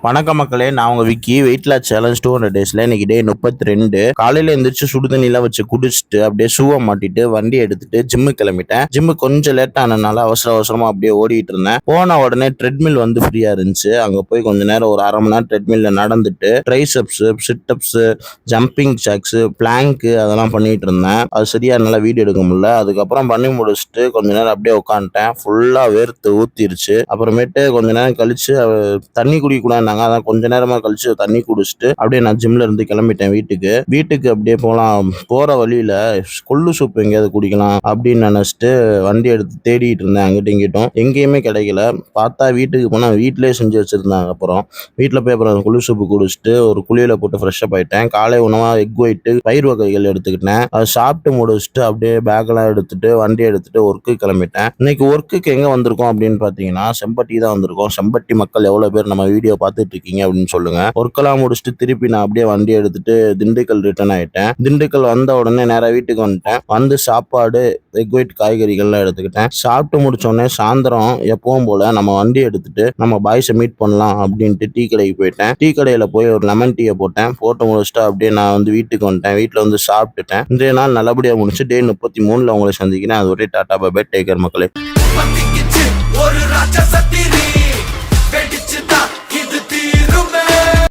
வணக்கம் மக்களே, நான் உங்க விக்கி. வெயிட் லாஸ் சேலஞ்ச் 200 டேஸ்ல இன்னைக்கு டே 32. காலையில எந்திரிச்சு சுடு தண்ணிலாம் வச்சு குடிச்சிட்டு அப்படியே ஷூவை மாட்டிட்டு வண்டி எடுத்துட்டு ஜிம்மு கிளம்பிட்டேன். ஜிம்மு கொஞ்சம் லேட் ஆனதுனால அவசர அவசரமா அப்படியே ஓடிட்டு இருந்தேன். போன உடனே ட்ரெட்மில் வந்து ஃப்ரீயா இருந்துச்சு. அங்க போய் கொஞ்ச நேரம் ஒரு அரை மணி நேரம் ட்ரெட்மில்ல நடந்துட்டு triceps, situps, jumping jacks, plank அதெல்லாம் பண்ணிட்டு இருந்தேன். அது சரியா என்னால வீடியோ எடுக்க முடியல. அதுக்கப்புறம் பண்ணி முடிச்சுட்டு கொஞ்ச நேரம் அப்படியே உட்காந்துட்டேன். ஃபுல்லா வேர்த்து ஊத்திருச்சு. அப்புறமேட்டு கொஞ்ச நேரம் கழிச்சு தண்ணி குடிக்கூடாது. அதான் கொஞ்ச நேரமா கழிச்சு தண்ணி குடிச்சிட்டு அப்படியே நான் ஜிம்ல இருந்து கிளம்பிட்டேன் வீட்டுக்கு அப்படியே போலாம். போற வழியில கொள்ளு சூப் எங்கேயாவது குடிக்கலாம் அப்படின்னு நினைச்சிட்டு வண்டி எடுத்து தேடிட்டு இருந்தேன். அங்கிட்ட இங்கிட்டும் எங்கேயுமே கிடைக்கல. பார்த்தா வீட்டுக்கு போனா வீட்டிலேயே செஞ்சு வச்சிருந்தாங்க. அப்புறம் வீட்டில் போய் அப்புறம் கொள்ளு சூப்பு குடிச்சிட்டு ஒரு குளியல போட்டு ஃப்ரெஷ்அப் ஆயிட்டேன். காலை உணவா எக் ஒயிட்டு பயிர் வகைகள் எடுத்துக்கிட்டேன். அதை சாப்பிட்டு முடிச்சுட்டு அப்படியே பேக்கெல்லாம் எடுத்துட்டு வண்டி எடுத்துட்டு ஒர்க்கு கிளம்பிட்டேன். இன்னைக்கு ஒர்க்குக்கு எங்க வந்திருக்கோம் அப்படின்னு பாத்தீங்கன்னா செம்பட்டி தான் வந்திருக்கோம். செம்பட்டி மக்கள் எவ்வளவு பேர் நம்ம வீடியோ பார்த்துட்டு இருக்கீங்க அப்படின்னு சொல்லுங்க. ஒர்க்கெல்லாம் முடிச்சுட்டு திருப்பி நான் அப்படியே வண்டி எடுத்துட்டு திண்டுக்கல் ரிட்டர்ன் ஆயிட்டேன். திண்டுக்கல் வந்த உடனே நேரா வீட்டுக்கு வந்துட்டேன். வந்து சாப்பாடு எக் ஒயிட் காய்கறிகள்லாம் எடுத்துக்கிட்டேன். சாப்பிட்டு முடிச்ச உடனே சாயந்தரம் எப்பவும் போல நம்ம வண்டி எடுத்துட்டு நம்ம பாய்ஸை மீட் பண்ணலாம் அப்படின்ட்டு டீ கடைக்கு போயிட்டேன். டீ கடையில போய் ஒரு லெமன் டீயை போட்டு முடிச்சுட்டு அப்படியே நான் வந்து வீட்டுக்கு வந்துட்டேன். வீட்டுல வந்து சாப்பிட்டுட்டேன். இன்றைய நாள் நல்லபடியா முடிச்சு டே 33 உங்களை சந்திக்கிறேன். அது ஒரே tata bye bye, take care மக்களே. ஒரு ராட்சசத்திரி